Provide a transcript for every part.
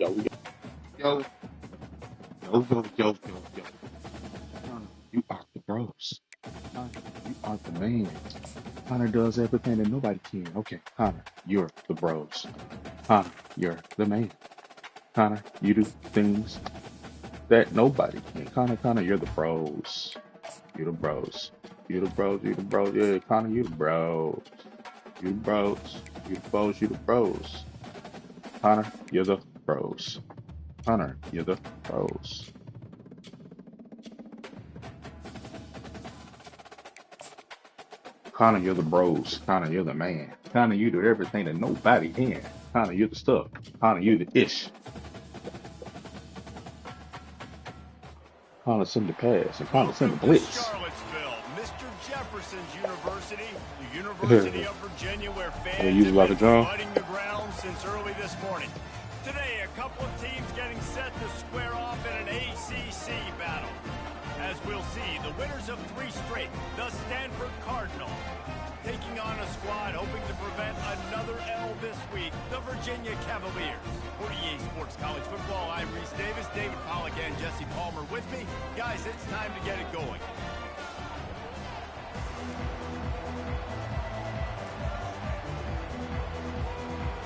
Yo, yo, yo. You are the bros. You are the man. Connor does everything that nobody can. Okay, Connor, you're the bros. Connor, you're the man. Connor, you do things that nobody can. Connor, you're the bros. You the bros. You the bros. You the bros. Yeah, Connor, you the bros. You the bros. You the bros. You the bros. Connor, you're the bros. Connor, you're the bros. Connor, you're the bros. Connor, you're the man. Connor, you do everything that nobody can. Connor, you're the stuff. Connor, you the ish. Connor, send the pass. And Connor, send the Welcome to blitz. Charlottesville, Mr. Jefferson's University, the University I'm of Virginia, where gonna fans use it have like a been drum. flooding the ground since early this morning. Today, a couple of teams getting set to square off in an ACC battle. As we'll see, the winners of 3 straight, the Stanford Cardinals, taking on a squad hoping to prevent another L this week, the Virginia Cavaliers. For EA Sports College Football, I'm Reese Davis, David Pollack, and Jesse Palmer with me. Guys, it's time to get it going.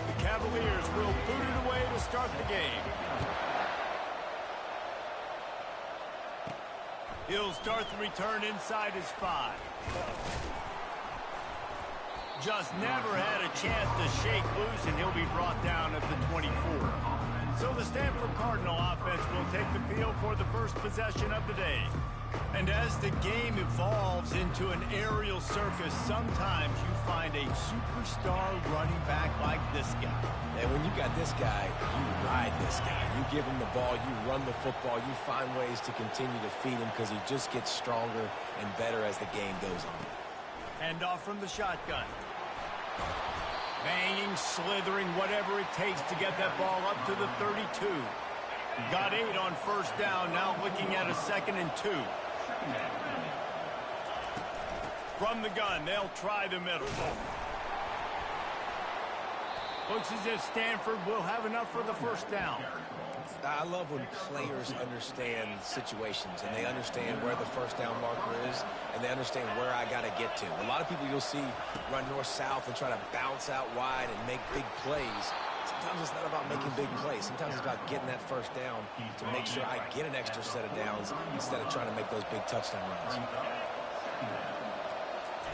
The Cavaliers will boot it away to start the game. He'll start the return inside his 5. Just never had a chance to shake loose, and he'll be brought down at the 24. So the Stanford Cardinal offense will take the field for the first possession of the day. And as the game evolves into an aerial circus, sometimes you find a superstar running back like this guy. And when you got this guy, you ride this guy. You give him the ball, you run the football, you find ways to continue to feed him because he just gets stronger and better as the game goes on. Hand off from the shotgun. Banging, slithering, whatever it takes to get that ball up to the 32. Got 8 on first down, now looking at a 2nd and 2. From the gun, they'll try the middle. Looks as if Stanford will have enough for the first down. I love when players understand situations and they understand where the first down marker is and they understand where I got to get to. A lot of people you'll see run north-south and try to bounce out wide and make big plays. Sometimes it's not about making big plays. Sometimes it's about getting that first down to make sure I get an extra set of downs instead of trying to make those big touchdown runs.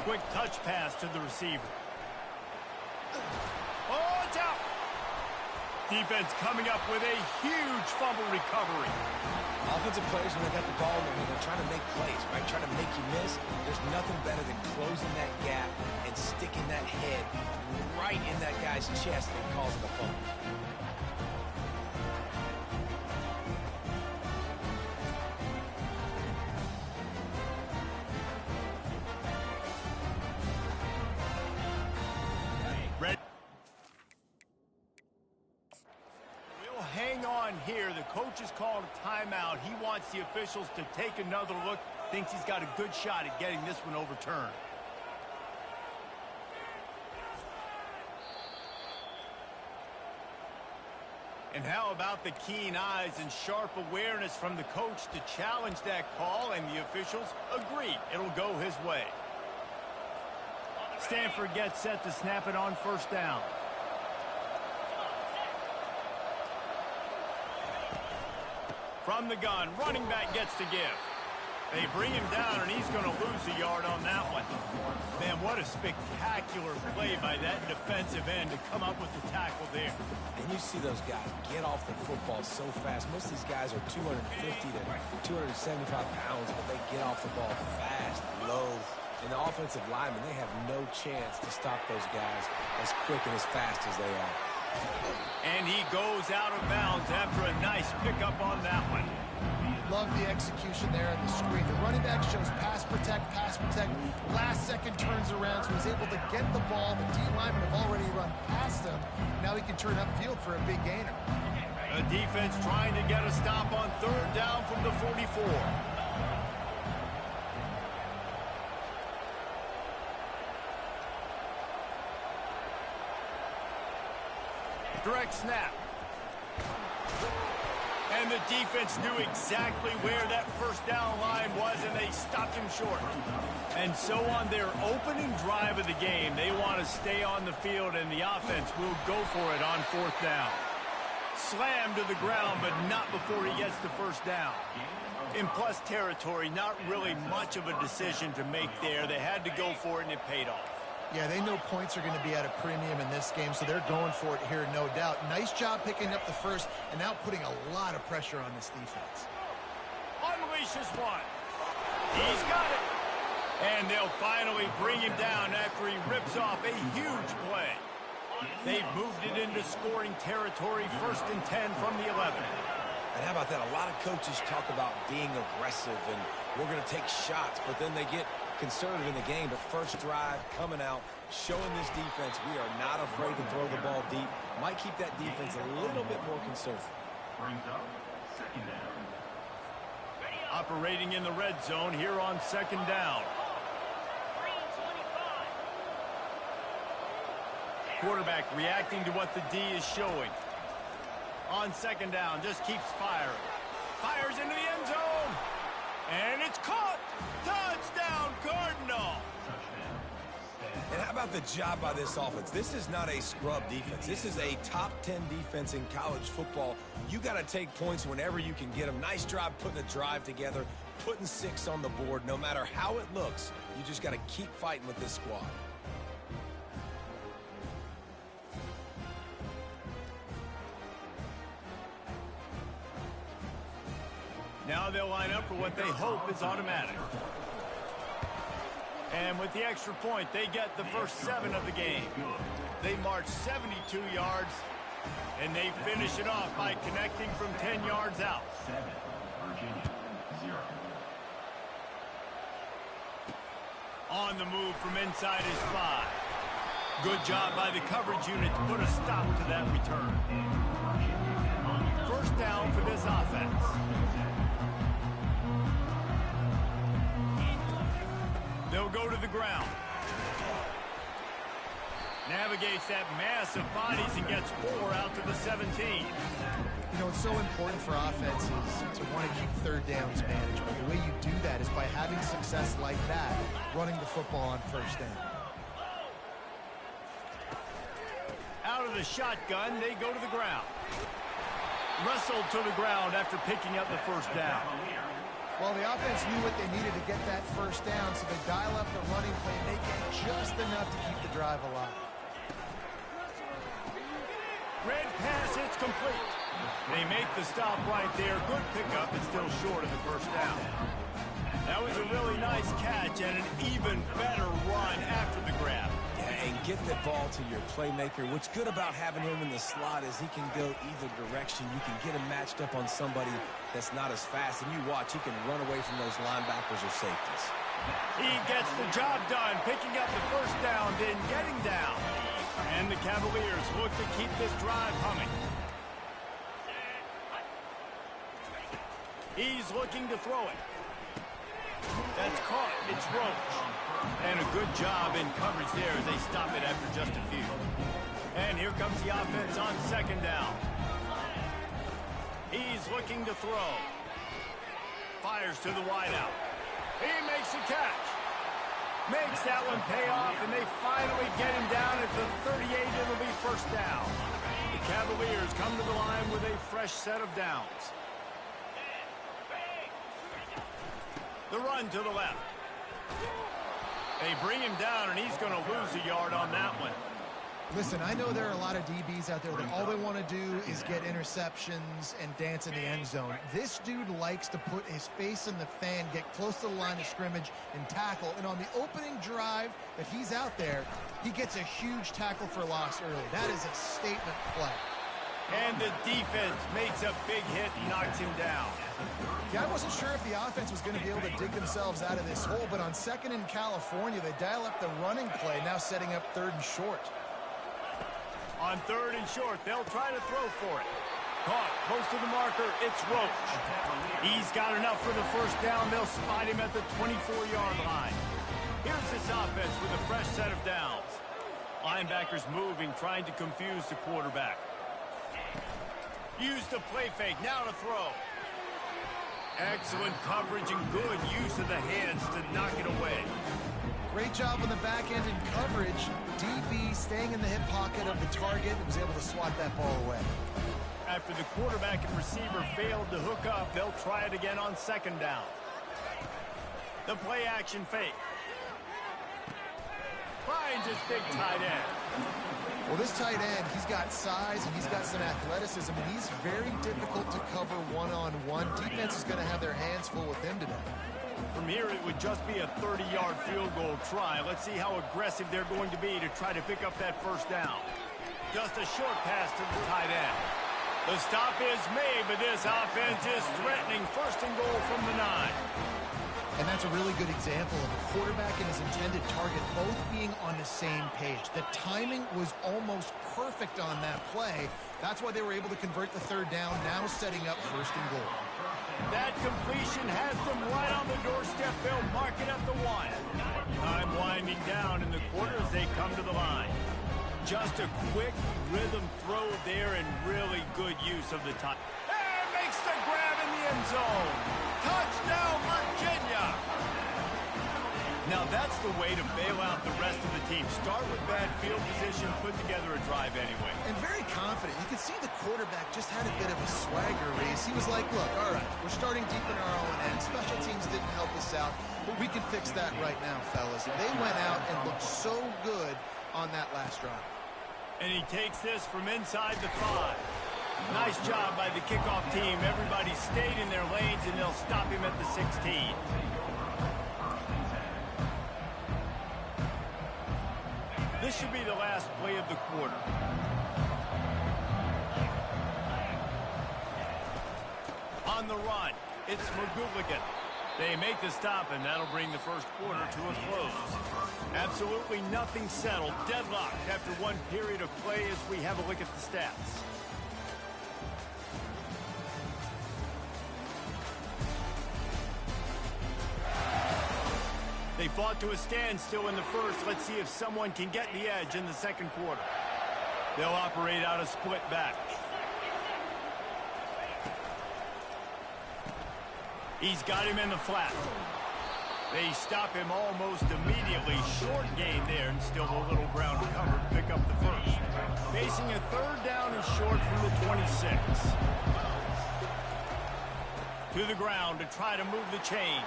Quick touch pass to the receiver. Oh, it's out! Defense coming up with a huge fumble recovery. Offensive players, when they got the ball in their hand, they're trying to make plays, right? Trying to make you miss. There's nothing better than closing that gap and sticking that head right in that guy's chest and causing a fumble. Hang on here. The coach has called a timeout. He wants the officials to take another look. Thinks he's got a good shot at getting this one overturned. And how about the keen eyes and sharp awareness from the coach to challenge that call, and the officials agree it'll go his way. Stanford gets set to snap it on first down. From the gun, running back gets to give. They bring him down, and he's going to lose a yard on that one. Man, what a spectacular play by that defensive end to come up with the tackle there. And you see those guys get off the football so fast. Most of these guys are 250 to 275 pounds, but they get off the ball fast, low. And the offensive linemen, they have no chance to stop those guys as quick and as fast as they are. And he goes out of bounds after a nice pickup on that one. Love the execution there on the screen. The running back shows pass protect, last second turns around, so he's able to get the ball. The D linemen have already run past him. Now he can turn upfield for a big gainer. The defense trying to get a stop on third down from the 44. Direct snap. And the defense knew exactly where that first down line was, and they stopped him short. And so on their opening drive of the game, they want to stay on the field, and the offense will go for it on fourth down. Slammed to the ground, but not before he gets the first down. In plus territory, not really much of a decision to make there. They had to go for it, and it paid off. Yeah, they know points are going to be at a premium in this game, so they're going for it here, no doubt. Nice job picking up the first and now putting a lot of pressure on this defense. Unleashes one. He's got it. And they'll finally bring him down after he rips off a huge play. They've moved it into scoring territory, 1st and 10 from the 11. And how about that? A lot of coaches talk about being aggressive and we're going to take shots, but then they get conservative in the game. But first drive coming out, showing this defense we are not afraid to throw the ball deep. Might keep that defense a little bit more conservative. Brings up 2nd down. Operating in the red zone here on 2nd down. Quarterback reacting to what the D is showing. On 2nd down, just keeps firing. Fires into the end zone. And it's caught. Touchdown, Cardinal. And how about the job by this offense? This is not a scrub defense. This is a top 10 defense in college football. You got to take points whenever you can get them. Nice job putting a drive together, putting 6 on the board. No matter how it looks, you just got to keep fighting with this squad. Now they'll line up for what they hope is automatic. And with the extra point, they get the first 7 of the game. They march 72 yards, and they finish it off by connecting from 10 yards out. 7, Virginia, 0. On the move from inside his 5. Good job by the coverage unit to put a stop to that return. First down for this offense. They'll go to the ground. Navigates that mass of bodies and gets 4 out to the 17. You know, it's so important for offenses to want to keep 3rd downs managed, but the way you do that is by having success like that, running the football on 1st down. Out of the shotgun, they go to the ground. Wrestled to the ground after picking up the first down. Well, the offense knew what they needed to get that first down, so they dial up the running play and they get just enough to keep the drive alive. Red pass, it's complete. They make the stop right there. Good pickup, but still short of the first down. That was a really nice catch and an even better run after the grab. Yeah, and get the ball to your playmaker. What's good about having him in the slot is he can go either direction. You can get him matched up on somebody that's not as fast, and you watch, he can run away from those linebackers or safeties. He gets the job done, picking up the first down, then getting down. And the Cavaliers look to keep this drive humming. He's looking to throw it. That's caught. It's Roach. And a good job in coverage there as they stop it after just a few. And here comes the offense on 2nd down. He's looking to throw. Fires to the wideout. He makes the catch. Makes that one pay off, and they finally get him down at the 38. It'll be first down. The Cavaliers come to the line with a fresh set of downs. The run to the left. They bring him down, and he's going to lose a yard on that one. Listen, I know there are a lot of DBs out there that all they want to do is get interceptions and dance in the end zone. This dude likes to put his face in the fan, get close to the line of scrimmage, and tackle. And on the opening drive that he's out there, he gets a huge tackle for loss early. That is a statement play. And the defense makes a big hit and knocks him down. Yeah, I wasn't sure if the offense was going to be able to dig themselves out of this hole, but on 2nd in California, they dial up the running play, now setting up 3rd and short. On 3rd and short, they'll try to throw for it. Caught close to the marker, it's Roach. He's got enough for the first down. They'll spot him at the 24-yard line. Here's this offense with a fresh set of downs. Linebackers moving, trying to confuse the quarterback. Use the play fake, now to throw. Excellent coverage and good use of the hands to knock it away. Great job on the back end in coverage. DB staying in the hip pocket of the target and was able to swat that ball away. After the quarterback and receiver failed to hook up, they'll try it again on second down. The play action fake. Finds his big tight end. Well, this tight end, he's got size and he's got some athleticism, and he's very difficult to cover one-on-one. Defense is going to have their hands full with him today. From here, it would just be a 30-yard field goal try. Let's see how aggressive they're going to be to try to pick up that first down. Just a short pass to the tight end. The stop is made, but this offense is threatening. First and goal from the 9. And that's a really good example of a quarterback and his intended target both being on the same page. The timing was almost perfect on that play. That's why they were able to convert the third down, now setting up first and goal. That completion has them right on the doorstep. They'll mark it at the 1. Time winding down in the quarter as they come to the line. Just a quick rhythm throw there and really good use of the time. And makes the grab in the end zone. Touchdown, Virginia! Now that's the way to bail out the rest of the team. Start with bad field position, put together a drive anyway. And very confident. You could see the quarterback just had a bit of a swagger race. He was like, look, all right, we're starting deep in our own end. Special teams didn't help us out, but we can fix that right now, fellas. They went out and looked so good on that last drive. And he takes this from inside the 5. Nice job by the kickoff team. Everybody stayed in their lanes, and they'll stop him at the 16. This should be the last play of the quarter. On the run, it's McGooligan. They make the stop, and that'll bring the first quarter to a close. Absolutely nothing settled. Deadlocked after one period of play as we have a look at the stats. They fought to a standstill in the first. Let's see if someone can get the edge in the second quarter. They'll operate out a split back. He's got him in the flat. They stop him almost immediately. Short gain there, and still a little ground covered to pick up the first. Facing a third down and short from the 26. To the ground to try to move the chains.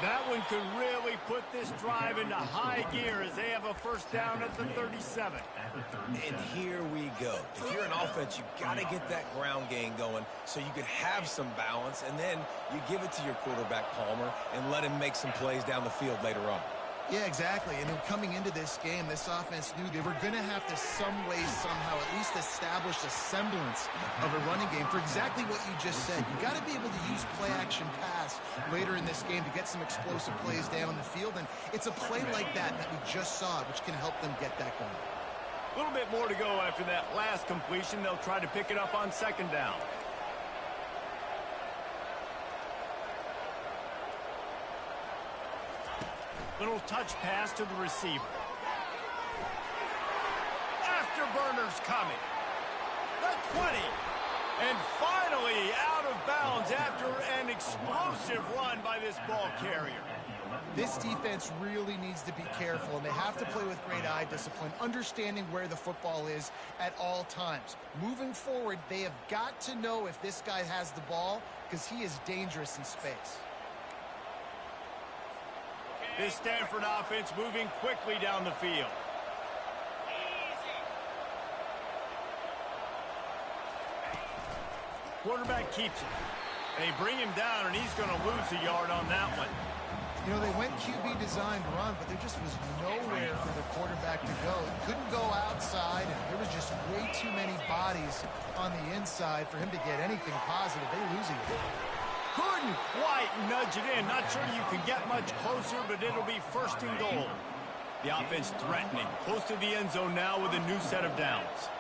That one could really put this drive into high gear as they have a first down at the 37. And here we go. If you're an offense, you've got to get that ground game going so you can have some balance, and then you give it to your quarterback, Palmer, and let him make some plays down the field later on. Yeah, exactly. And coming into this game, this offense knew they were going to have to some way, somehow, at least establish a semblance of a running game for exactly what you just said. You got to be able to use play-action pass later in this game to get some explosive plays down the field. And it's a play like that we just saw, which can help them get that going. A little bit more to go after that last completion. They'll try to pick it up on second down. Little touch pass to the receiver. Afterburner's coming. The 20. And finally out of bounds after an explosive run by this ball carrier. This defense really needs to be careful, and they have to play with great eye discipline, understanding where the football is at all times. Moving forward, they have got to know if this guy has the ball, because he is dangerous in space. This Stanford offense moving quickly down the field. Quarterback keeps it. They bring him down, and he's going to lose a yard on that one. You know, they went QB designed run, but there just was nowhere for the quarterback to go. He couldn't go outside, and there was just way too many bodies on the inside for him to get anything positive. They lose it. Couldn't quite nudge it in. Not sure you can get much closer, but it'll be first and goal. The offense threatening. Close to the end zone now with a new set of downs.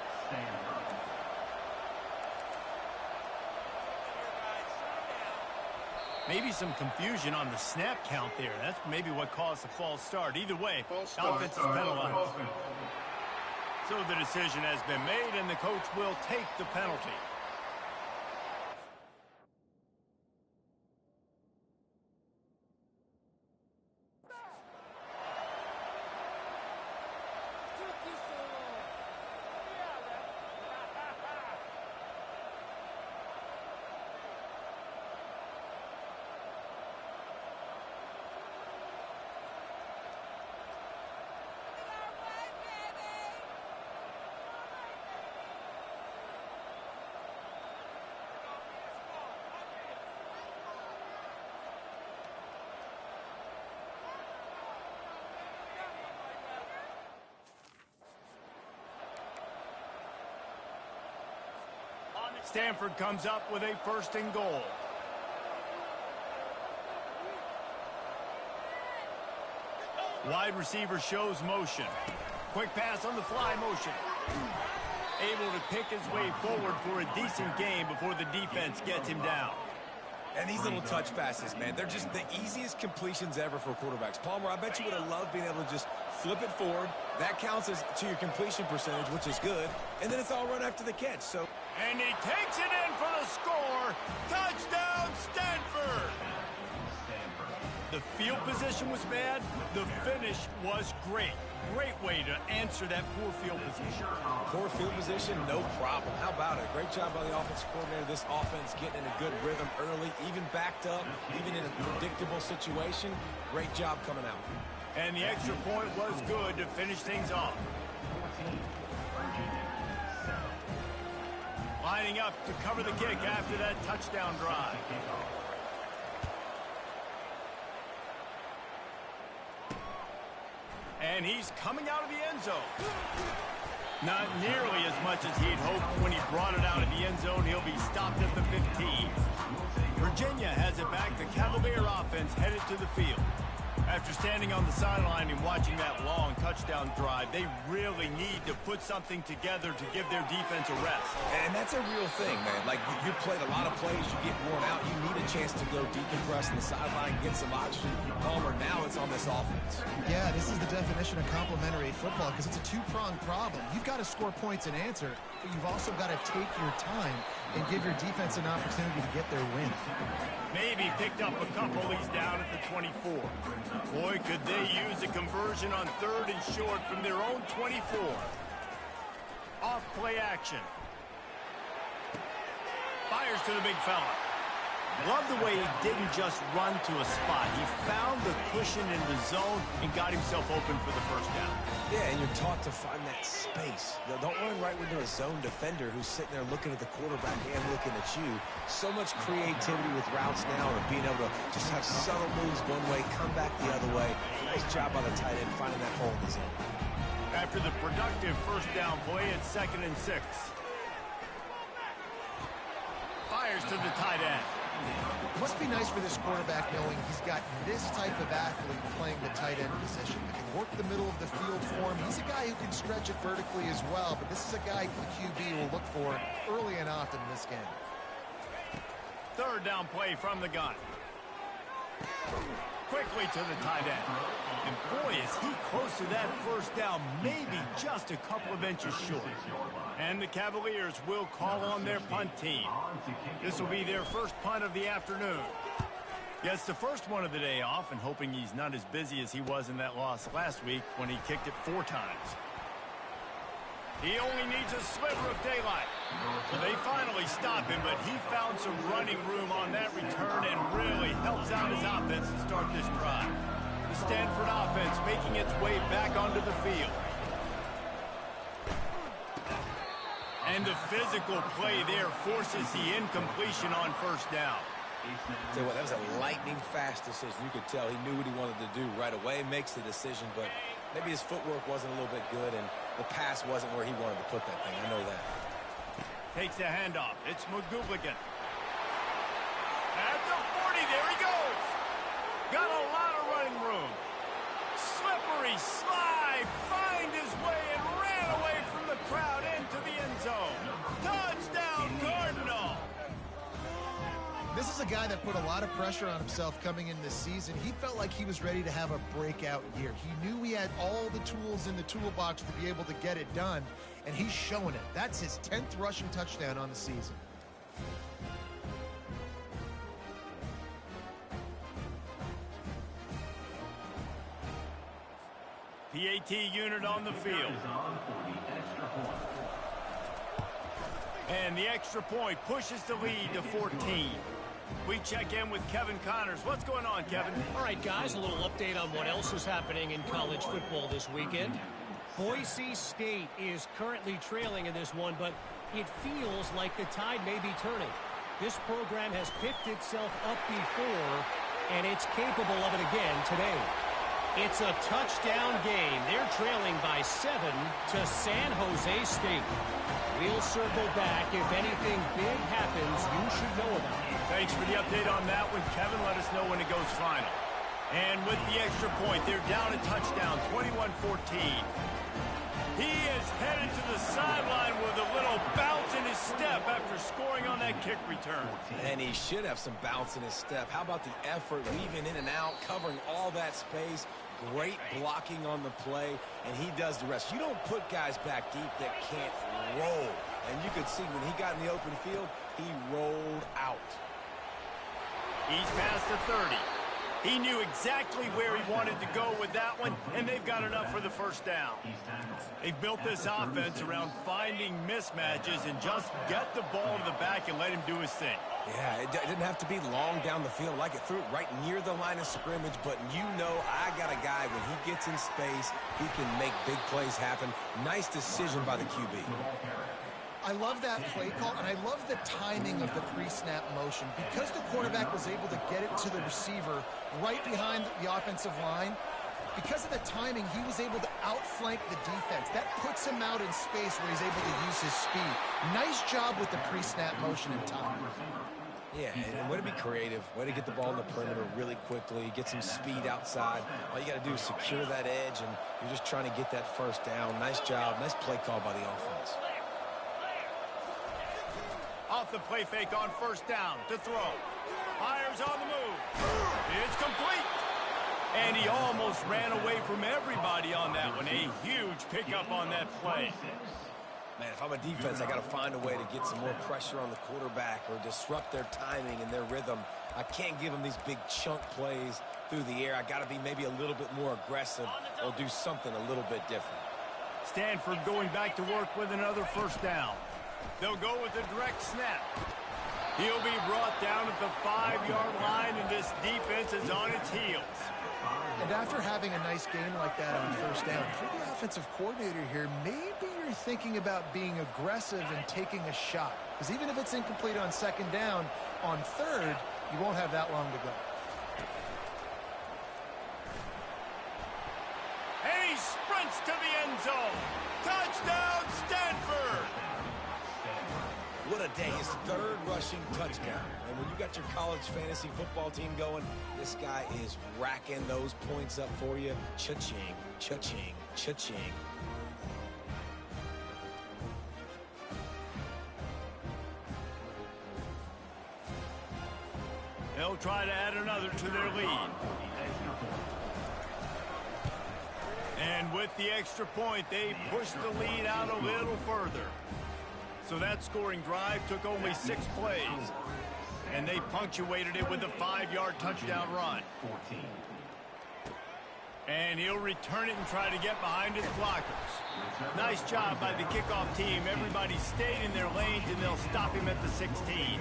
Maybe some confusion on the snap count there. That's maybe what caused the false start. Either way, the offense is penalized. So the decision has been made, and the coach will take the penalty. Stanford comes up with a 1st and goal. Wide receiver shows motion. Quick pass on the fly motion. Able to pick his way forward for a decent gain before the defense gets him down. And these little touch passes, man, they're just the easiest completions ever for quarterbacks. Palmer, I bet you would have loved being able to just flip it forward. That counts as to your completion percentage, which is good. And then it's all run after the catch. So, and he takes it in for the score. Touchdown, Stanford! The field position was bad. The finish was great. Great way to answer that poor field position. Poor field position, no problem. How about it? Great job by the offensive coordinator. This offense getting in a good rhythm early, even backed up, even in a predictable situation. Great job coming out. And the extra point was good to finish things off. Lining up to cover the kick after that touchdown drive. And he's coming out of the end zone. Not nearly as much as he'd hoped when he brought it out of the end zone. He'll be stopped at the 15. Virginia has it back. The Cavalier offense headed to the field. After standing on the sideline and watching that long touchdown drive, they really need to put something together to give their defense a rest. And that's a real thing, man. Like, you played a lot of plays, you get worn out, you need a chance to go decompress on the sideline, get some oxygen. Palmer, now it's on this offense. Yeah, this is the definition of complementary football because it's a two-pronged problem. You've got to score points and answer, but you've also got to take your time and give your defense an opportunity to get their win. Maybe picked up a couple. He's down at the 24. Boy, could they use a conversion on 3rd and short from their own 24. Off play action. Fires to the big fella. Love the way he didn't just run to a spot. He found the cushion in the zone and got himself open for the 1st down. Yeah, and you're taught to find that space. Don't run right into a zone defender who's sitting there looking at the quarterback and looking at you. So much creativity with routes now and being able to just have subtle moves one way, come back the other way. Nice job by the tight end finding that hole in the zone. After the productive 1st down play, it's 2nd and 6. Fires to the tight end. It must be nice for this quarterback knowing he's got this type of athlete playing the tight end position. He can work the middle of the field for him. He's a guy who can stretch it vertically as well, but this is a guy the QB will look for early and often in this game. 3rd down play from the gun. Quickly to the tight end. And boy, is he close to that 1st down, maybe just a couple of inches short. And the Cavaliers will call on their punt team. This will be their 1st punt of the afternoon. Gets the 1st one of the day off and hoping he's not as busy as he was in that loss last week when he kicked it 4 times. He only needs a sliver of daylight. Well, they finally stop him, but he found some running room on that return and really helps out his offense to start this drive. The Stanford offense making its way back onto the field. And the physical play there forces the incompletion on 1st down. Tell you what, that was a lightning-fast decision. You could tell he knew what he wanted to do right away, makes the decision, but maybe his footwork wasn't a little bit good, and the pass wasn't where he wanted to put that thing. I know that. Takes the handoff. It's McGooligan. At the 40, there he goes. Got a lot of running room. Slippery slide, find his way and ran away from the crowd into the end zone. Touchdown, Cardinal. This is a guy that put a lot of pressure on himself coming in this season. He felt like he was ready to have a breakout year. He knew he had all the tools in the toolbox to be able to get it done, and he's showing it. That's his 10th rushing touchdown on the season. PAT unit on the field. And the extra point pushes the lead to 14. We check in with Kevin Connors. What's going on, Kevin? All right, guys, a little update on what else is happening in college football this weekend. Boise State is currently trailing in this one, but it feels like the tide may be turning. This program has picked itself up before, and it's capable of it again today. It's a touchdown game. They're trailing by 7 to San Jose State. We'll circle back. If anything big happens, you should know about it. Thanks for the update on that one, Kevin. Let us know when it goes final. And with the extra point, they're down a touchdown, 21-14. He is headed to the sideline with a little bounce in his step after scoring on that kick return. And he should have some bounce in his step. How about the effort, weaving in and out, covering all that space? Great blocking on the play, and he does the rest. You don't put guys back deep that can't roll. And you could see when he got in the open field, he rolled out. He's past the 30. He knew exactly where he wanted to go with that one, and they've got enough for the first down. They've built this offense around finding mismatches and just get the ball to the back and let him do his thing. Yeah, it didn't have to be long down the field. Like it threw it right near the line of scrimmage, but you know I got a guy, when he gets in space, he can make big plays happen. Nice decision by the QB. I love that play call, and I love the timing of the pre-snap motion. Because the quarterback was able to get it to the receiver right behind the offensive line, because of the timing, he was able to outflank the defense. That puts him out in space where he's able to use his speed. Nice job with the pre-snap motion and timing. Yeah, and way to be creative, way to get the ball in the perimeter really quickly, get some speed outside. All you got to do is secure that edge, and you're just trying to get that first down. Nice job, nice play call by the offense. Off the play fake on first down to throw. Fires on the move. It's complete. And he almost ran away from everybody on that one. A huge pickup on that play. Man, if I'm a defense, I got to find a way to get some more pressure on the quarterback or disrupt their timing and their rhythm. I can't give them these big chunk plays through the air. I got to be maybe a little bit more aggressive or do something a little bit different. Stanford going back to work with another first down. They'll go with a direct snap. He'll be brought down at the 5-yard line, and this defense is on its heels. And after having a nice game like that on first down, for the offensive coordinator here, maybe you're thinking about being aggressive and taking a shot. Because even if it's incomplete on second down, on third, you won't have that long to go. And he sprints to the end zone. Touchdown, Stanford! What a day, his third rushing touchdown. And when you got your college fantasy football team going, this guy is racking those points up for you. Cha-ching, cha-ching, cha-ching. They'll try to add another to their lead. And with the extra point, they push the lead out a little further. So that scoring drive took only 6 plays, and they punctuated it with a 5-yard touchdown run. And he'll return it and try to get behind his blockers. Nice job by the kickoff team. Everybody stayed in their lanes, and they'll stop him at the 16.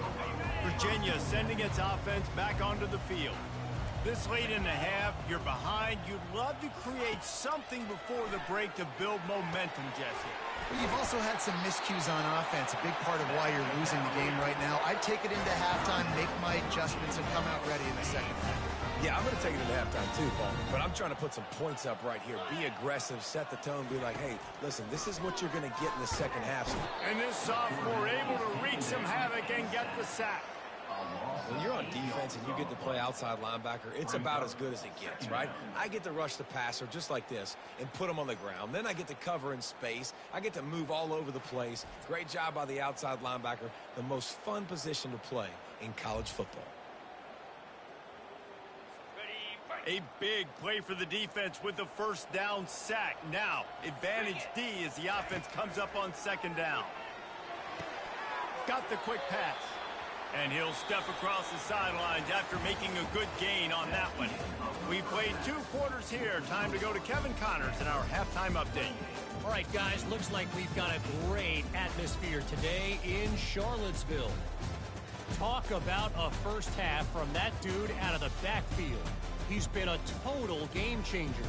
Virginia sending its offense back onto the field. This late in the half, you're behind. You'd love to create something before the break to build momentum, Jesse. You've also had some miscues on offense, a big part of why you're losing the game right now. I'd take it into halftime, make my adjustments, and come out ready in the second half. Yeah, I'm going to take it into halftime too, Paul. But I'm trying to put some points up right here. Be aggressive, set the tone, be like, hey, listen, this is what you're going to get in the second half. And this sophomore able to wreak some havoc and get the sack. When you're on defense and you get to play outside linebacker, it's about as good as it gets, right? I get to rush the passer just like this and put him on the ground. Then I get to cover in space. I get to move all over the place. Great job by the outside linebacker. The most fun position to play in college football. A big play for the defense with the first down sack. Now, advantage D as the offense comes up on second down. Got the quick pass. And he'll step across the sidelines after making a good gain on that one. We played 2 quarters here. Time to go to Kevin Connors in our halftime update. All right, guys, looks like we've got a great atmosphere today in Charlottesville. Talk about a first half from that dude out of the backfield. He's been a total game changer.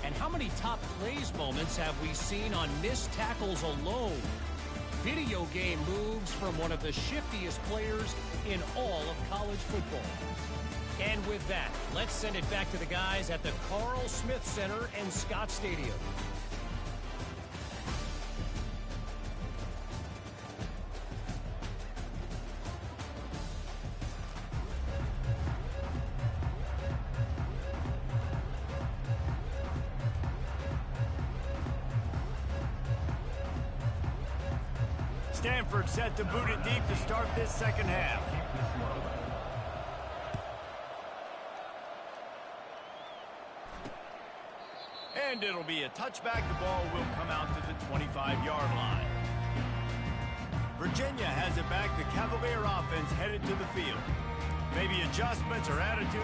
And how many top plays moments have we seen on missed tackles alone? Video game moves from one of the shiftiest players in all of college football. And with that, let's send it back to the guys at the Carl Smith Center and Scott Stadium. Stanford set to boot it deep to start this second half. And it'll be a touchback. The ball will come out to the 25-yard line. Virginia has it back. The Cavalier offense headed to the field. Maybe adjustments or attitude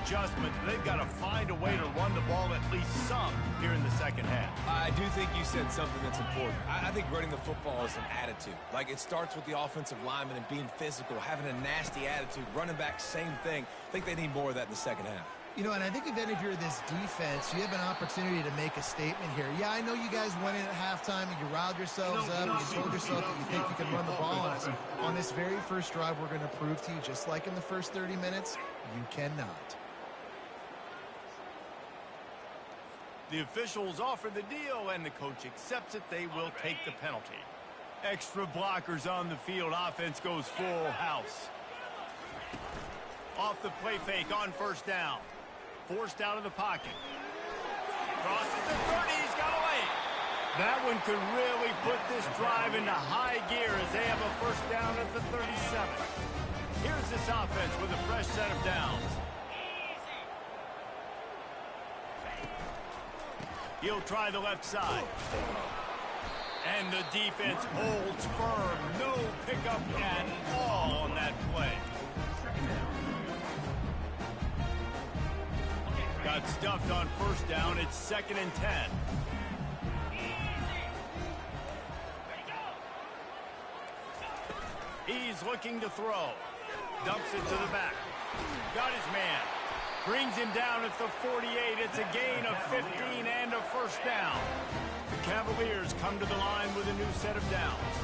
adjustments, but they've got to find a way to run the ball at least some here in the second half. I do think you said something that's important. I think running the football is an attitude. Like, it starts with the offensive lineman and being physical, having a nasty attitude. Running back, same thing. I think they need more of that in the second half. You know, and I think if you're this defense, you have an opportunity to make a statement here. Yeah, I know you guys went in at halftime and you riled yourselves up and you told yourself that you think you can run the ball on us. On this very first drive, we're going to prove to you, just like in the first 30 minutes, you cannot. The officials offer the deal, and the coach accepts it. They will take the penalty. Extra blockers on the field. Offense goes full house. Off the play fake on first down. Forced out of the pocket. Crosses the 30. He's got away. That one could really put this drive into high gear as they have a first down at the 37. Here's this offense with a fresh set of downs. He'll try the left side. And the defense holds firm. No pickup at all on that play. Got stuffed on first down. It's 2nd and 10. He's looking to throw. Dumps it to the back. Got his man. Brings him down at the 48. It's a gain of 15 and a first down. The Cavaliers come to the line with a new set of downs.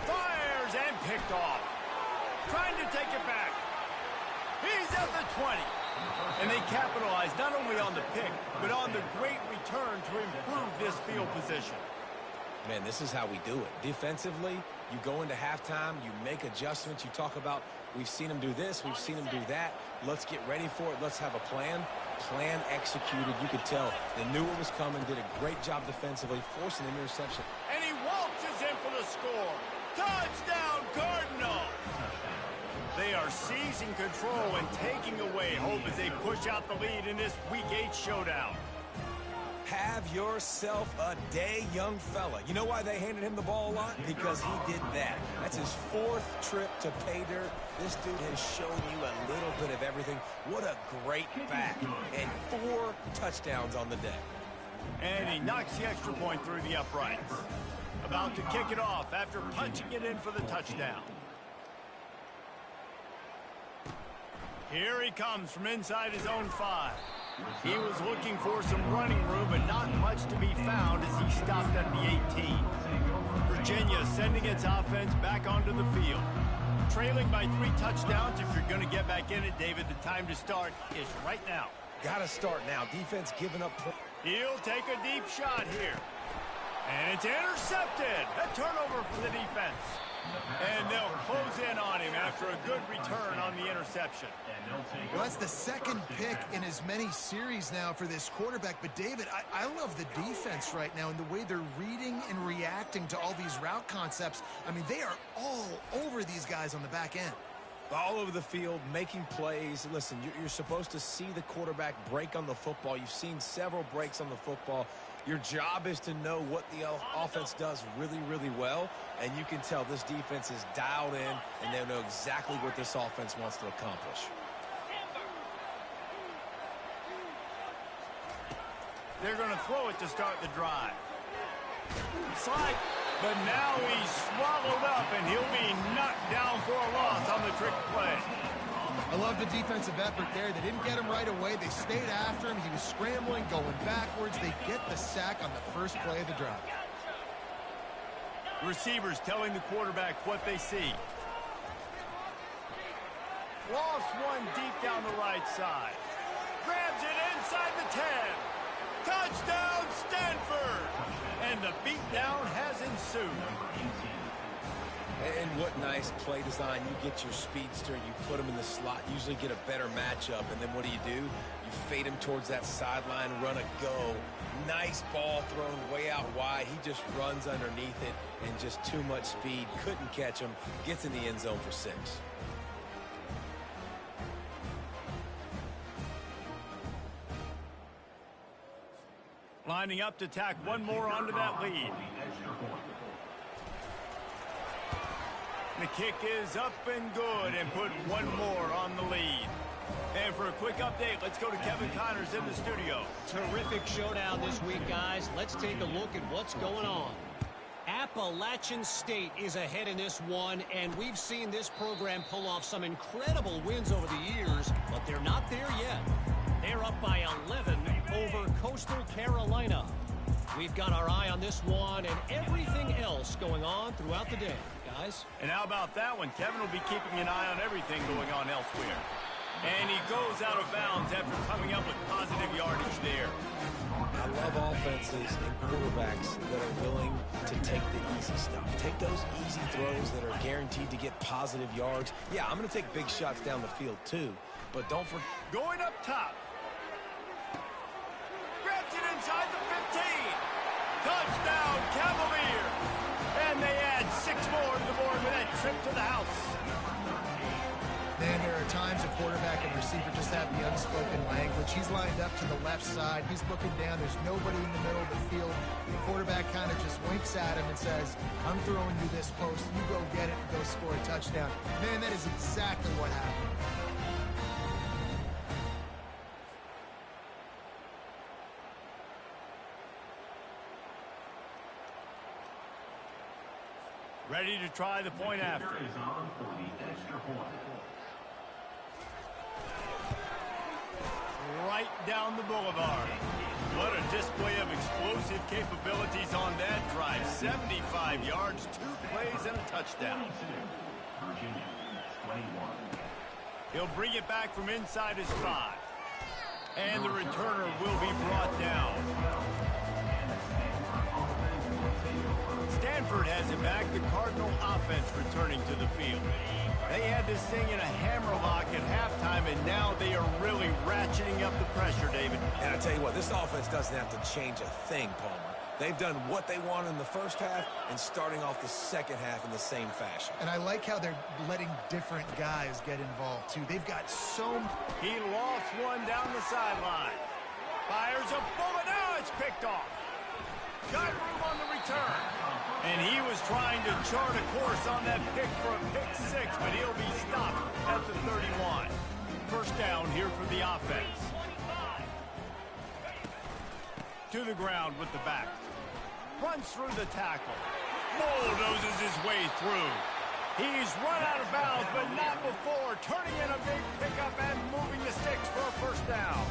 Fires and picked off. Trying to take it back. He's at the 20. And they capitalize not only on the pick, but on the great return to improve this field position. Man, this is how we do it. Defensively, you go into halftime, you make adjustments. You talk about, we've seen them do this, we've seen them do that. Let's get ready for it. Let's have a plan. Plan executed. You could tell they knew what was coming, did a great job defensively, forcing an interception. And he waltzes in for the score. Touchdown, Cardinal! They are seizing control and taking away hope as they push out the lead in this Week 8 showdown. Have yourself a day, young fella. You know why they handed him the ball a lot? Because he did that. That's his 4th trip to pay dirt. This dude has shown you a little bit of everything. What a great back. And 4 touchdowns on the day. And he knocks the extra point through the uprights. About to kick it off after punching it in for the touchdown. Here he comes from inside his own 5. He was looking for some running room, but not much to be found as he stopped at the 18. Virginia sending its offense back onto the field. Trailing by 3 touchdowns. If you're going to get back in it, David, the time to start is right now. Got to start now. Defense giving up. He'll take a deep shot here. And it's intercepted. A turnover for the defense. And they'll close in on him after a good return on the interception. Well, that's the second pick in as many series now for this quarterback. But, David, I love the defense right now and the way they're reading and reacting to all these route concepts. I mean, they are all over these guys on the back end. All over the field, making plays. Listen, you're supposed to see the quarterback break on the football. You've seen several breaks on the football. Your job is to know what the offense does really, really well, and you can tell this defense is dialed in, and they know exactly what this offense wants to accomplish. They're going to throw it to start the drive. Slide, but now he's swallowed up, and he'll be knocked down for a loss on the trick play. I love the defensive effort there. They didn't get him right away. They stayed after him. He was scrambling, going backwards. They get the sack on the first play of the drive. Receivers telling the quarterback what they see. Lost one deep down the right side. Grabs it inside the 10. Touchdown, Stanford! And the beatdown has ensued. And what nice play design. You get your speedster, you put him in the slot, usually get a better matchup, and then what do? You fade him towards that sideline, run a go. Nice ball thrown way out wide. He just runs underneath it, and just too much speed. Couldn't catch him. Gets in the end zone for 6. Lining up to tack one more onto that lead. The kick is up and good and put one more on the lead. And for a quick update, let's go to Kevin Connors in the studio. Terrific showdown this week, guys. Let's take a look at what's going on. Appalachian State is ahead in this one, and we've seen this program pull off some incredible wins over the years, but they're not there yet. They're up by 11 over Coastal Carolina. We've got our eye on this one and everything else going on throughout the day, guys. And how about that one? Kevin will be keeping an eye on everything going on elsewhere. And he goes out of bounds after coming up with positive yardage there. I love offenses and quarterbacks that are willing to take the easy stuff. Take those easy throws that are guaranteed to get positive yards. Yeah, I'm going to take big shots down the field too, but don't forget. Going up top. Grabs it inside the 15. Touchdown, Cavalier. And they add 6 more to the board with that trip to the house. Then there are times a quarterback and receiver just have the unspoken language. He's lined up to the left side. He's looking down. There's nobody in the middle of the field. The quarterback kind of just winks at him and says, I'm throwing you this post. You go get it and go score a touchdown. Man, that is exactly what happened. Ready to try the point after. Right down the boulevard. What a display of explosive capabilities on that drive. 75 yards, 2 plays, and a touchdown. He'll bring it back from inside his 5. And the returner will be brought down. Stanford has it back, the Cardinal offense returning to the field. They had this thing in a hammerlock at halftime, and now they are really ratcheting up the pressure, David. And I tell you what, this offense doesn't have to change a thing, Palmer. They've done what they want in the first half and starting off the second half in the same fashion. And I like how they're letting different guys get involved, too. They've got so... He lost one down the sideline. Fires a bullet. Now it's picked off. Got room on the return. And he was trying to chart a course on that pick for a pick 6, but he'll be stopped at the 31. First down here for the offense. To the ground with the back. Runs through the tackle. Bulldozes his way through. He's run out of bounds, but not before. Turning in a big pickup and moving the sticks for a first down.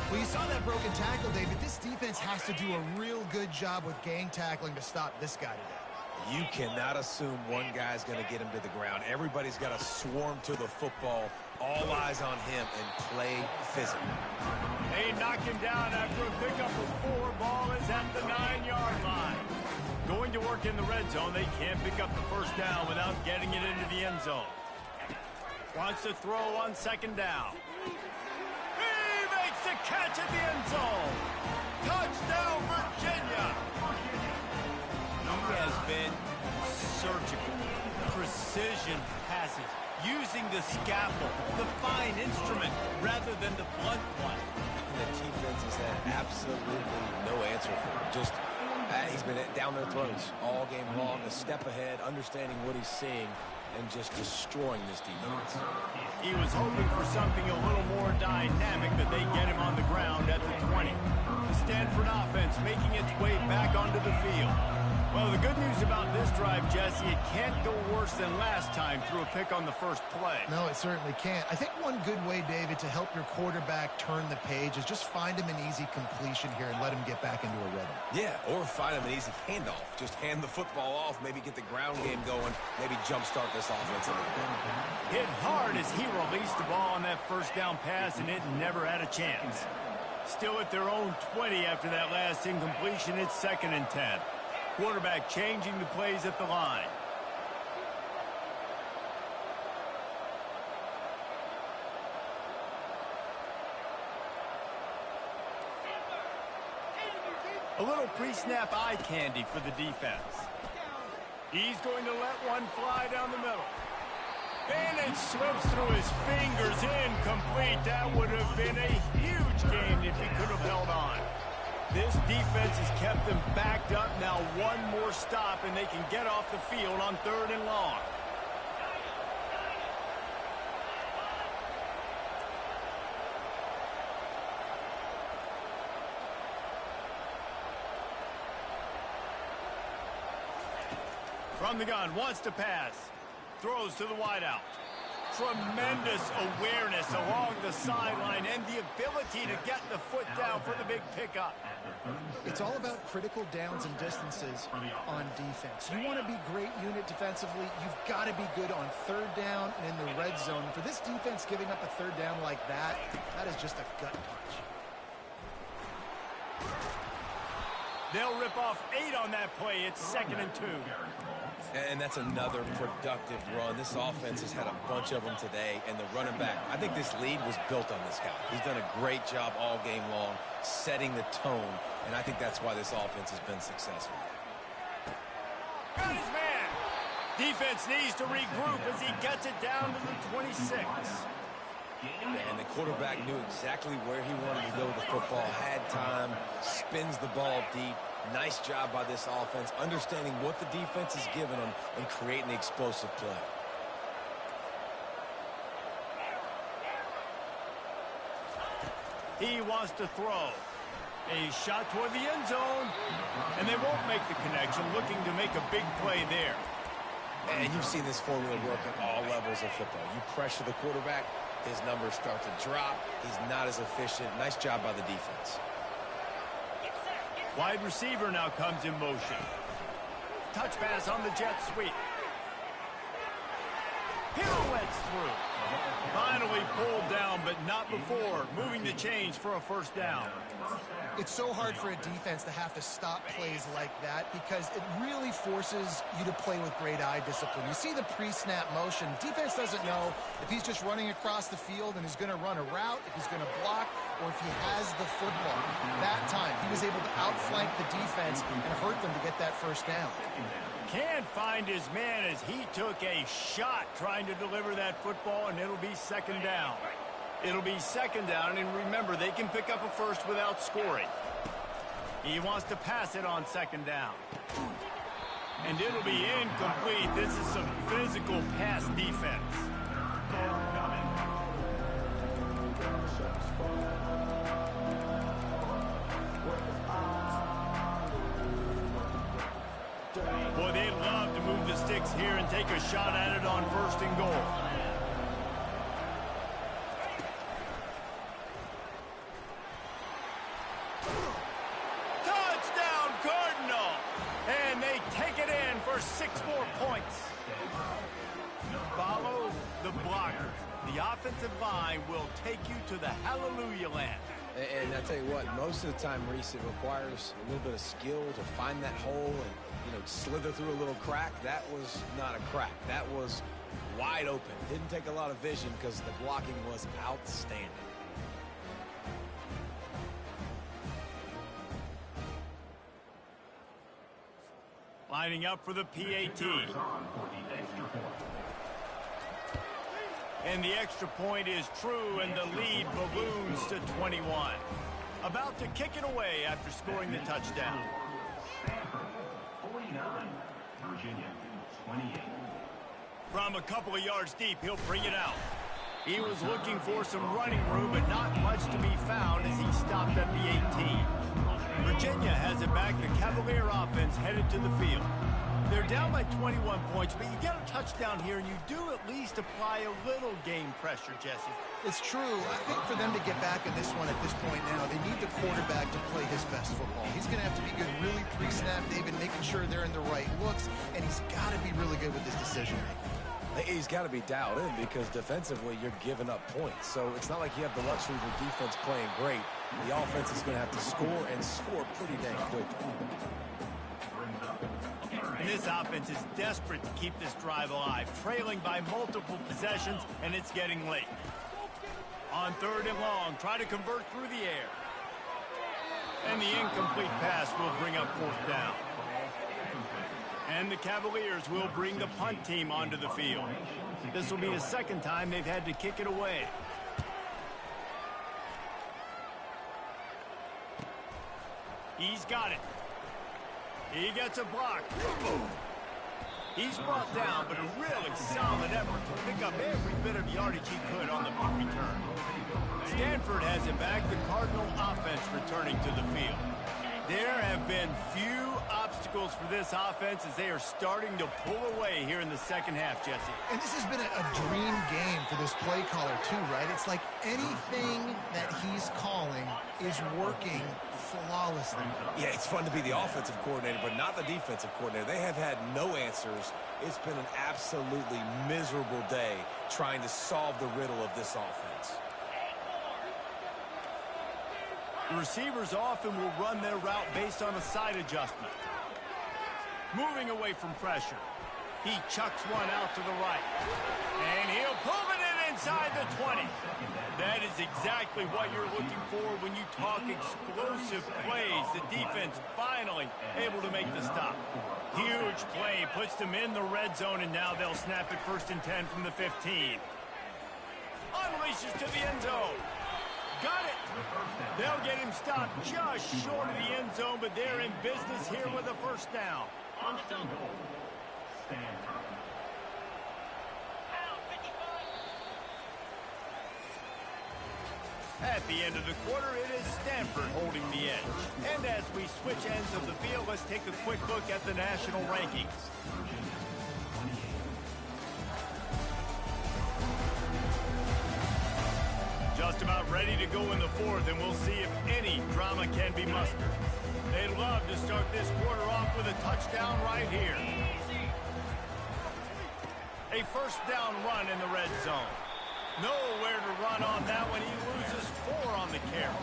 Well, you saw that broken tackle, David. This defense has to do a real good job with gang tackling to stop this guy today. You cannot assume one guy's going to get him to the ground. Everybody's got to swarm to the football. All eyes on him and play physical. They knock him down after a pickup of 4. Ball is at the 9-yard line. work in the red zone. They can't pick up the first down without getting it into the end zone. Wants to throw on second down. He makes the catch at the end zone. Touchdown, Virginia. He has been surgical. Precision passes. Using the scalpel, the fine instrument, rather than the blunt one. And the defense has had absolutely no answer for him. Just, he's been down their throats all game long, a step ahead, understanding what he's seeing, and just destroying this defense. He was hoping for something a little more dynamic, that they get him on the ground at the 20. The Stanford offense making its way back onto the field. Well, the good news about this drive, Jesse, it can't go worse than last time through a pick on the first play. No, it certainly can't. I think one good way, David, to help your quarterback turn the page is just find him an easy completion here and let him get back into a rhythm. Yeah, or find him an easy handoff. Just hand the football off, maybe get the ground game going, maybe jumpstart this offense a little bit. Hit hard as he released the ball on that first down pass, and it never had a chance. Still at their own 20 after that last incompletion. It's 2nd and 10. Quarterback changing the plays at the line. A little pre-snap eye candy for the defense. He's going to let one fly down the middle. And it slips through his fingers, incomplete. That would have been a huge game if he could have held on. This defense has kept them backed up. Now one more stop, and they can get off the field on 3rd and long. From the gun, wants to pass. Throws to the wideout. Tremendous awareness along the sideline and the ability to get the foot down for the big pickup. It's all about critical downs and distances on defense. You want to be great unit defensively, you've got to be good on 3rd down and in the red zone. For this defense giving up a 3rd down like that, that is just a gut punch. They'll rip off 8 on that play. It's 2nd and 2. And that's another productive run. This offense has had a bunch of them today, and the running back, I think this lead was built on this guy. He's done a great job all game long, setting the tone, and I think that's why this offense has been successful. Got his man. Defense needs to regroup as he gets it down to the 26. And the quarterback knew exactly where he wanted to go with the football, had time, spins the ball deep. Nice job by this offense, understanding what the defense is giving them and creating the explosive play. He wants to throw. A shot toward the end zone, and they won't make the connection, looking to make a big play there. And you've seen this formula work at all levels of football. You pressure the quarterback, his numbers start to drop. He's not as efficient. Nice job by the defense. Wide receiver now comes in motion. Touch pass on the jet sweep. Pirouettes through. Finally pulled down, but not before. Moving the chains for a first down. It's so hard for a defense to have to stop plays like that because it really forces you to play with great eye discipline. You see the pre-snap motion. Defense doesn't know if he's just running across the field and is going to run a route, if he's going to block, or if he has the football. That time, he was able to outflank the defense and hurt them to get that first down. Can't find his man as he took a shot trying to deliver that football, and it'll be 2nd down. It'll be 2nd down, and remember, they can pick up a first without scoring. He wants to pass it on 2nd down. And it'll be incomplete. This is some physical pass defense. Boy, they'd love to move the sticks here and take a shot at it on 1st and goal. Touchdown, Cardinal! And they take it in for 6 more points. Follow the blockers. The offensive line will take you to the hallelujah land. And I tell you what, most of the time, Reese, it requires a little bit of skill to find that hole and, slither through a little crack. That was not a crack. That was wide open. Didn't take a lot of vision because the blocking was outstanding. Lining up for the PAT. And the extra point is true, and the lead balloons to 21. About to kick it away after scoring the touchdown. Stanford, 49. Virginia, 28. From a couple of yards deep, he'll bring it out. He was looking for some running room, but not much to be found as he stopped at the 18. Virginia has it back. The Cavalier offense headed to the field. They're down by 21 points, but you get a touchdown here, and you do at least apply a little game pressure, Jesse. It's true. I think for them to get back in this one at this point now, they need the quarterback to play his best football. He's going to have to be good really pre-snap, David, making sure they're in the right looks, and he's got to be really good with his decision-making. He's got to be dialed in because defensively you're giving up points. So it's not like you have the luxury of your defense playing great. The offense is going to have to score and score pretty dang quickly. And this offense is desperate to keep this drive alive, trailing by multiple possessions, and it's getting late. On 3rd and long, try to convert through the air. And the incomplete pass will bring up 4th down. And the Cavaliers will bring the punt team onto the field. This will be the 2nd time they've had to kick it away. He's got it. He gets a block. He's brought down, but a really solid effort to pick up every bit of yardage he could on the punt return. Stanford has it back. The Cardinal offense returning to the field. There have been few obstacles for this offense as they are starting to pull away here in the 2nd half, Jesse. And this has been a dream game for this play caller, too, right? It's like anything that he's calling is working flawlessly. Yeah, it's fun to be the offensive coordinator, but not the defensive coordinator. They have had no answers. It's been an absolutely miserable day trying to solve the riddle of this offense. The receivers often will run their route based on a side adjustment. Moving away from pressure. He chucks one out to the right. And he'll pull it in inside the 20. That is exactly what you're looking for when you talk explosive plays. The defense finally able to make the stop. Huge play puts them in the red zone, and now they'll snap it 1st and 10 from the 15. Unleashes to the end zone. Got it. They'll get him stopped just short of the end zone, but they're in business here with a 1st down. First and goal. Stanford. At the end of the quarter, it is Stanford holding the edge. And as we switch ends of the field, let's take a quick look at the national rankings. Just about ready to go in the 4th, and we'll see if any drama can be mustered. They'd love to start this quarter off with a touchdown right here. A 1st down run in the red zone. Nowhere to run on that one. He loses 4 on the carry.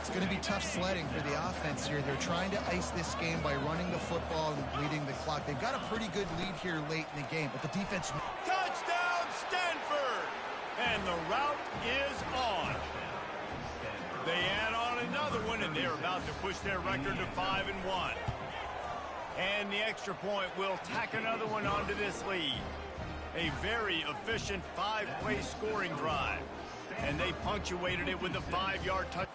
It's going to be tough sledding for the offense here. They're trying to ice this game by running the football and bleeding the clock. They've got a pretty good lead here late in the game, but the defense... Touchdown, Stanford! And the route is on. They add on another one, and they're about to push their record to 5-1. And the extra point will tack another one onto this lead. A very efficient 5-play scoring drive. And they punctuated it with a 5-yard touchdown.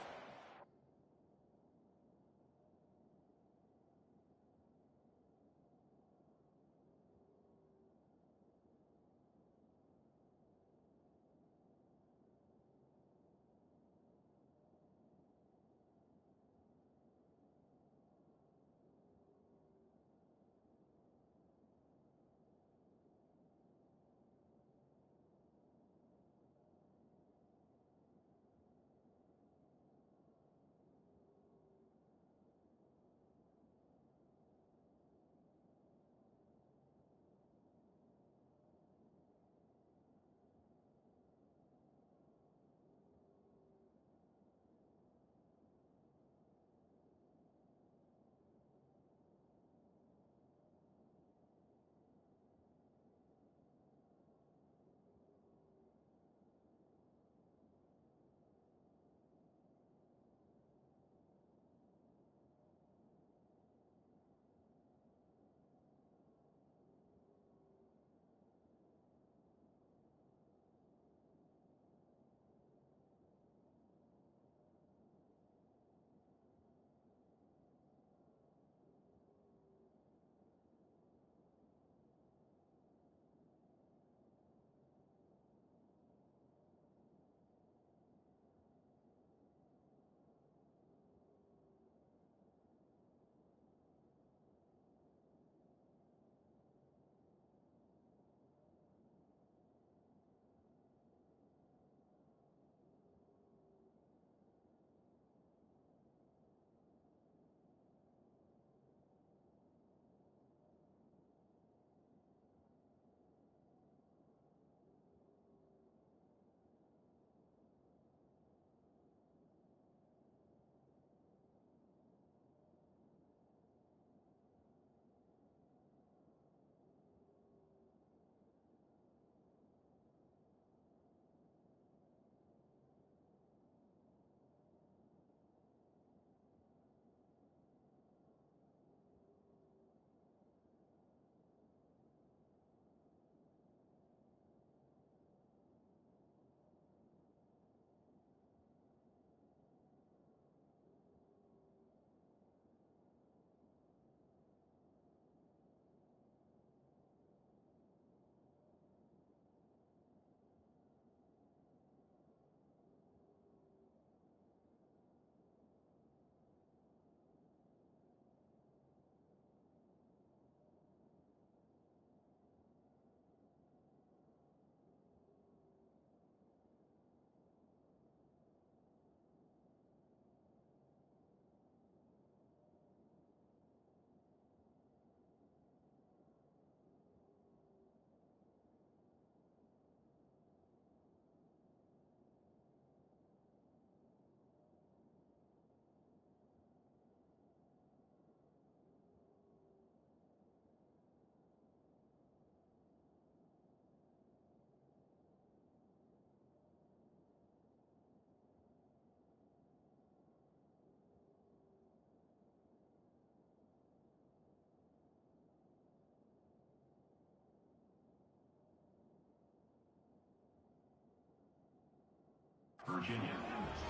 Virginia,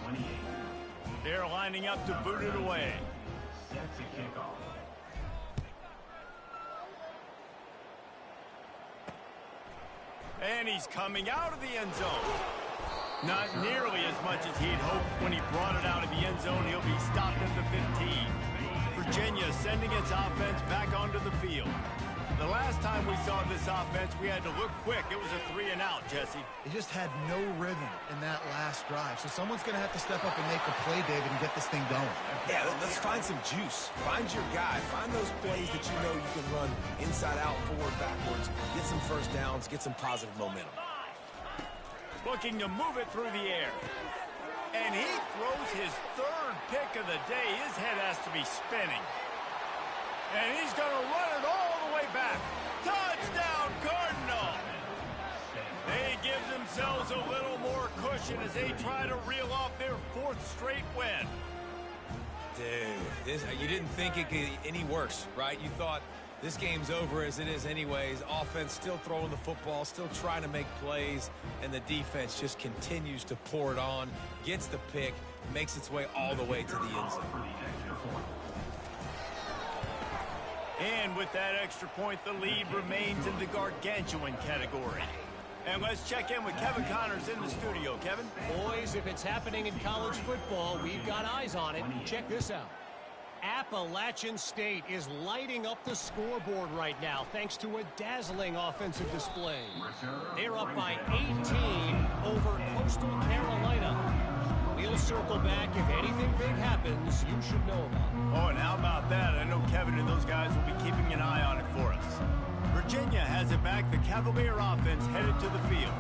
28. They're lining up to boot it away. Set to kick off. And he's coming out of the end zone. Not nearly as much as he'd hoped when he brought it out of the end zone. He'll be stopped at the 15. Virginia sending its offense back onto the field. The last time we saw this offense, we had to look quick. It was a 3-and-out, Jesse. They just had no rhythm in that last drive. So someone's going to have to step up and make a play, David, and get this thing going. Yeah, let's find some juice. Find your guy. Find those plays that you know you can run inside out, forward, backwards. Get some first downs. Get some positive momentum. Looking to move it through the air. And he throws his third pick of the day. His head has to be spinning. And he's going to run it all the way back. Touchdown, Cardinal! They give themselves a little more cushion as they try to reel off their 4th straight win. Dude, you didn't think it could get any worse, right? You thought this game's over as it is anyways. Offense still throwing the football, still trying to make plays, and the defense just continues to pour it on, gets the pick, makes its way all the way to the end zone. And with that extra point, the lead remains in the gargantuan category. And let's check in with Kevin Connors in the studio. Kevin? Boys, if it's happening in college football, we've got eyes on it. Check this out. Appalachian State is lighting up the scoreboard right now thanks to a dazzling offensive display. They're up by 18 over Coastal Carolina. We'll circle back. If anything big happens, you should know about it. Oh, and how about that? I know Kevin and those guys will be keeping an eye on it for us. Virginia has it back. The Cavalier offense headed to the field.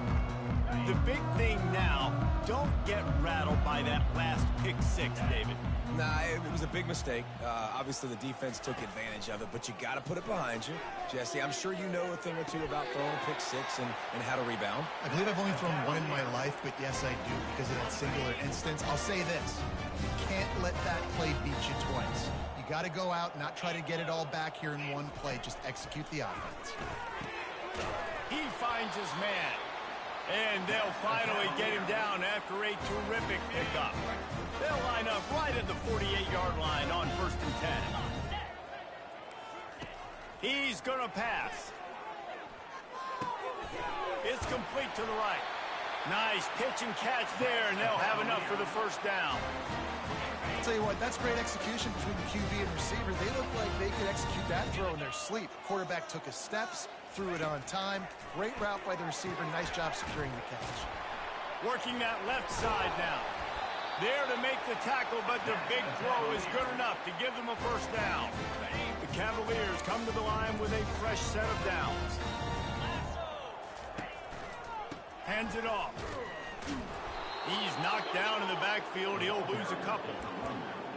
The big thing now, don't get rattled by that last pick-6, David. Nah, it was a big mistake. Obviously, the defense took advantage of it, but you got to put it behind you. Jesse, I'm sure you know a thing or two about throwing pick-6 and how to rebound. I believe I've only thrown one in my life, but yes, I do because of that singular instance. I'll say this. You can't let that play beat you twice. You got to go out and not try to get it all back here in one play. Just execute the offense. He finds his man. And they'll finally get him down after a terrific pickup. They'll line up right at the 48-yard line on 1st and 10. He's going to pass. It's complete to the right. Nice pitch and catch there, and they'll have enough for the first down. I'll tell you what, that's great execution between the QB and receiver. They look like they could execute that throw in their sleep. Quarterback took his steps, threw it on time. Great route by the receiver. Nice job securing the catch. Working that left side now. There to make the tackle, but the big throw is good enough to give them a first down. The Cavaliers come to the line with a fresh set of downs. Hands it off. He's knocked down in the backfield. He'll lose a couple.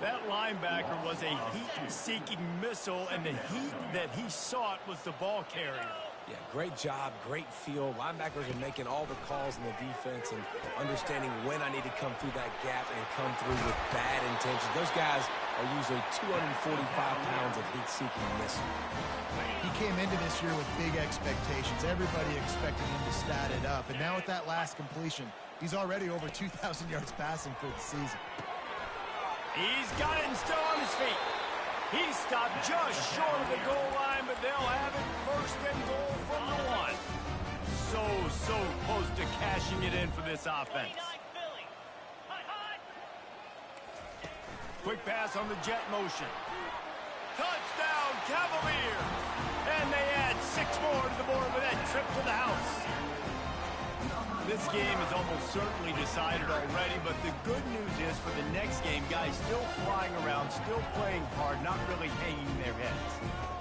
That linebacker was a heat-seeking missile, and the heat that he sought was the ball carrier. Yeah, great job, great feel. Linebackers are making all the calls in the defense and understanding when I need to come through that gap and come through with bad intentions. Those guys are usually 245 pounds of heat-seeking missile. He came into this year with big expectations. Everybody expecting him to stat it up. And now with that last completion, he's already over 2,000 yards passing for the season. He's got it and still on his feet. He stopped just short of the goal line, but they'll have it 1st and goal from the 1. So close to cashing it in for this offense. Quick pass on the jet motion. Touchdown, Cavalier! And they add 6 more to the board with that trip to the house. This game is almost certainly decided already, but the good news is for the next game, guys still flying around, still playing hard, not really hanging their heads.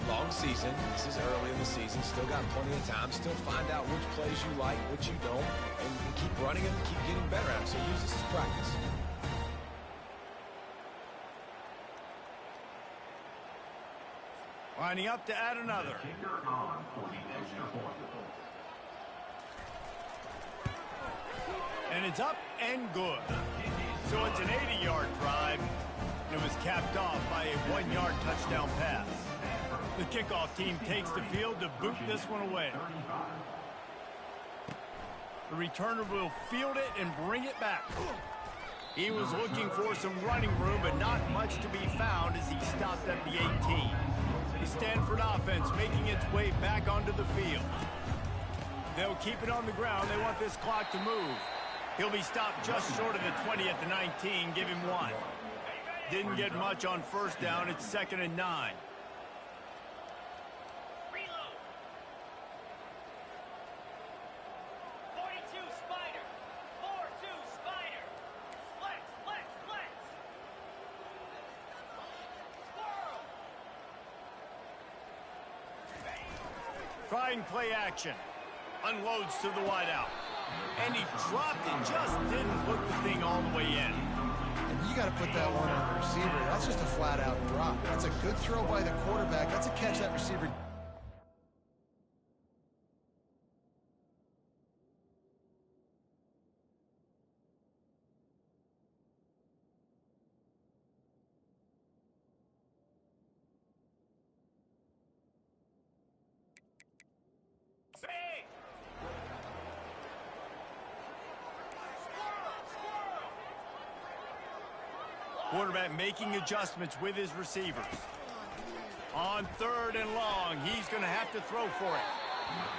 Long season. This is early in the season. Still got plenty of time. Still find out which plays you like, which you don't, and keep running them, keep getting better at them. So use this as practice. Lining up to add another. Kicker on for the extra point. And it's up and good. So it's an 80-yard drive. And it was capped off by a 1-yard touchdown pass. The kickoff team takes the field to boot this one away. The returner will field it and bring it back. He was looking for some running room, but not much to be found as he stopped at the 18. The Stanford offense making its way back onto the field. They'll keep it on the ground. They want this clock to move. He'll be stopped just short of the 20 at the 19. Give him one. Didn't get much on first down. It's 2nd and 9. Reload. 42 Spider. 4-2 Spider. Flex, flex, flex. Squirrel. Trying play action. Unloads to the wideout. And he dropped it. Just didn't put the thing all the way in. And you got to put that one on the receiver. That's just a flat-out drop. That's a good throw by the quarterback. That's a catch that receiver. Big. Quarterback making adjustments with his receivers. On 3rd and long, he's going to have to throw for it.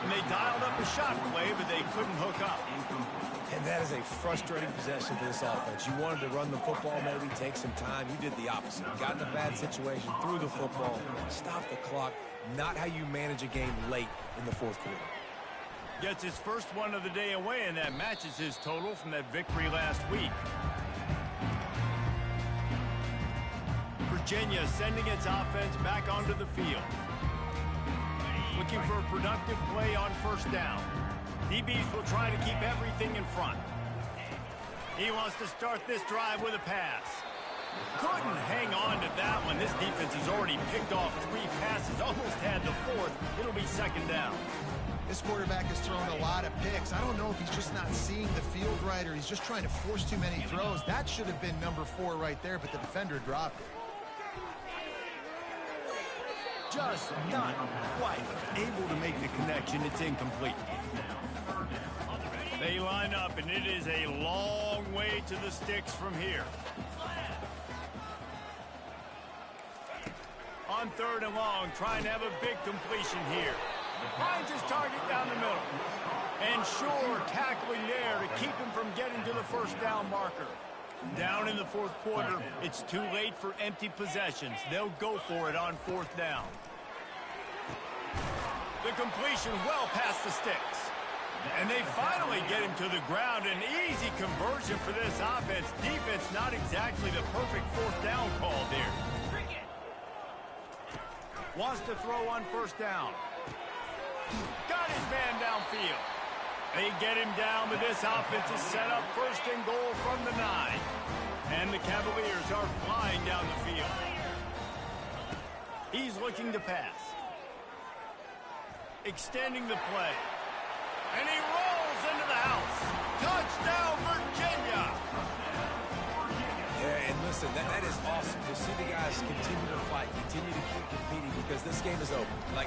And they dialed up a shot play, but they couldn't hook up. And that is a frustrating possession for this offense. You wanted to run the football, maybe take some time. You did the opposite. You got in a bad situation, threw the football, stopped the clock. Not how you manage a game late in the 4th quarter. Gets his first one of the day away, and that matches his total from that victory last week. Virginia sending its offense back onto the field. Looking for a productive play on first down. DBs will try to keep everything in front. He wants to start this drive with a pass. Couldn't hang on to that one. This defense has already picked off 3 passes, almost had the 4th. It'll be 2nd down. This quarterback has thrown a lot of picks. I don't know if he's just not seeing the field right or he's just trying to force too many throws. That should have been number 4 right there, but the defender dropped it. Just not quite able to make the connection. It's incomplete. They line up, and it is a long way to the sticks from here. On 3rd and long, trying to have a big completion here. Finds his target down the middle. And sure, tackling there to keep him from getting to the first down marker. Down in the 4th quarter, it's too late for empty possessions. They'll go for it on 4th down. The completion well past the sticks. And they finally get him to the ground. An easy conversion for this offense. Defense not exactly the perfect 4th down call there. Wants to throw on first down. Got his man downfield. They get him down, but this offense is set up 1st and goal from the 9. And the Cavaliers are flying down the field. He's looking to pass. Extending the play. And he rolls into the house. Touchdown, Virginia! Yeah, and listen, that is awesome to see the guys continue to fight, continue to keep competing because this game is over. Like,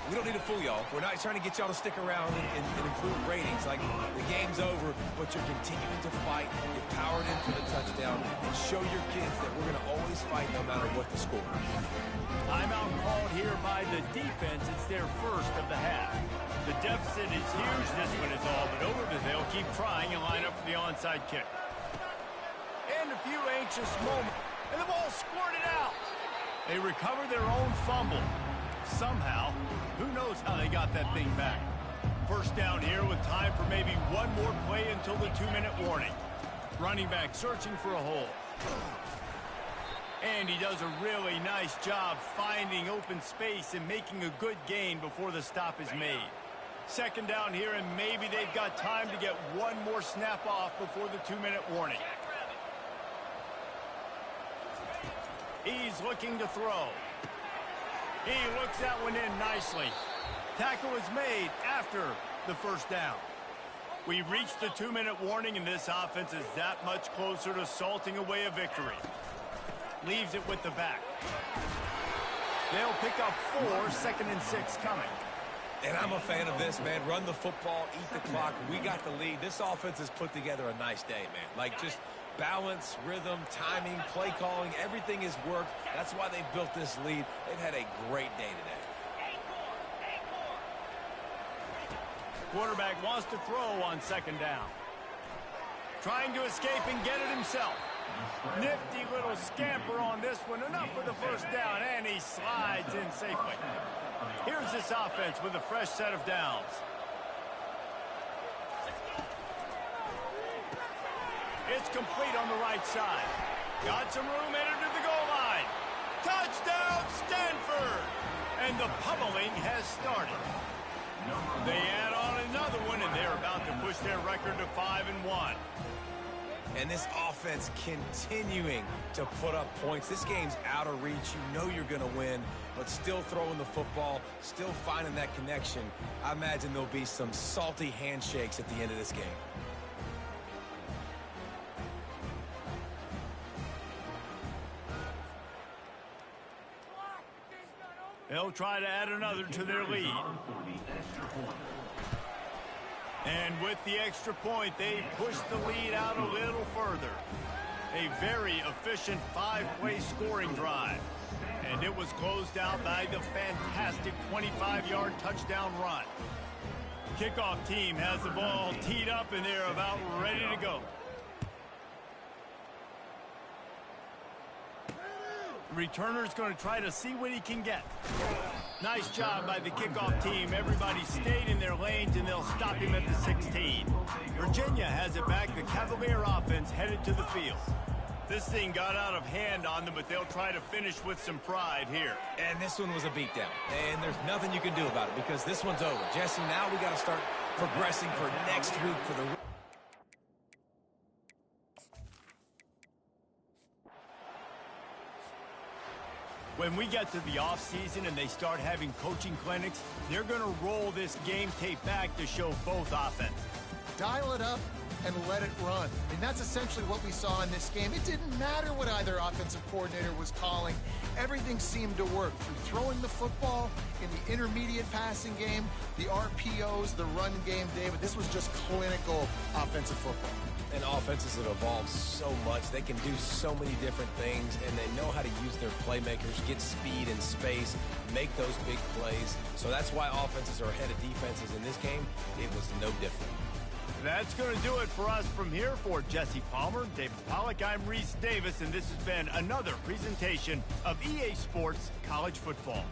we don't need to fool y'all. We're not trying to get y'all to stick around and improve ratings. Like, the game's over, but you're continuing to fight. You're powered in for the touchdown and show your kids that we're going to always fight no matter what the score is. Timeout called here by the defense. It's their first of the half. The deficit is huge. This one is all but over, but they'll keep trying and line up for the onside kick. And a few anxious moments, and the ball squirted out. They recover their own fumble. Somehow, who knows how they got that thing back. First down here with time for maybe one more play until the 2-minute warning. Running back searching for a hole. And he does a really nice job finding open space and making a good gain before the stop is made. 2nd down here, and maybe they've got time to get one more snap off before the 2-minute warning. He's looking to throw. He looks that one in nicely. Tackle is made after the first down. We've reached the 2-minute warning, and this offense is that much closer to salting away a victory. Leaves it with the back. They'll pick up 4, 2nd and 6 coming. And I'm a fan of this, man. Run the football, eat the clock. We got the lead. This offense has put together a nice day, man. Like, just Balance, rhythm, timing, play calling, everything has worked. That's why they've built this lead. They've had a great day today. Quarterback wants to throw on second down. Trying to escape and get it himself. Nifty little scamper on this one. Enough for the first down, and he slides in safely. Here's this offense with a fresh set of downs. It's complete on the right side. Got some room, headed to the goal line. Touchdown, Stanford! And the pummeling has started. They add on another one, and they're about to push their record to 5-1. And this offense continuing to put up points. This game's out of reach. You know you're going to win, but still throwing the football, still finding that connection. I imagine there'll be some salty handshakes at the end of this game. They'll try to add another to their lead. And with the extra point, they push the lead out a little further. A very efficient 5-play scoring drive. And it was closed out by the fantastic 25-yard touchdown run. Kickoff team has the ball teed up, and they're about ready to go. Returner's going to try to see what he can get. Nice job by the kickoff team. Everybody stayed in their lanes, and they'll stop him at the 16. Virginia has it back. The Cavalier offense headed to the field. This thing got out of hand on them, but they'll try to finish with some pride here. And this one was a beatdown. And there's nothing you can do about it because this one's over. Jesse, now we got to start progressing for next week for the... When we get to the offseason and they start having coaching clinics, they're going to roll this game tape back to show both offenses. Dial it up and let it run. And that's essentially what we saw in this game. It didn't matter what either offensive coordinator was calling. Everything seemed to work through throwing the football, in the intermediate passing game, the RPOs, the run game, David. This was just clinical offensive football. And offenses have evolved so much. They can do so many different things, and they know how to use their playmakers, get speed and space, make those big plays. So that's why offenses are ahead of defenses in this game. It was no different. That's going to do it for us from here. For Jesse Palmer, David Pollack, I'm Reese Davis, and this has been another presentation of EA Sports College Football.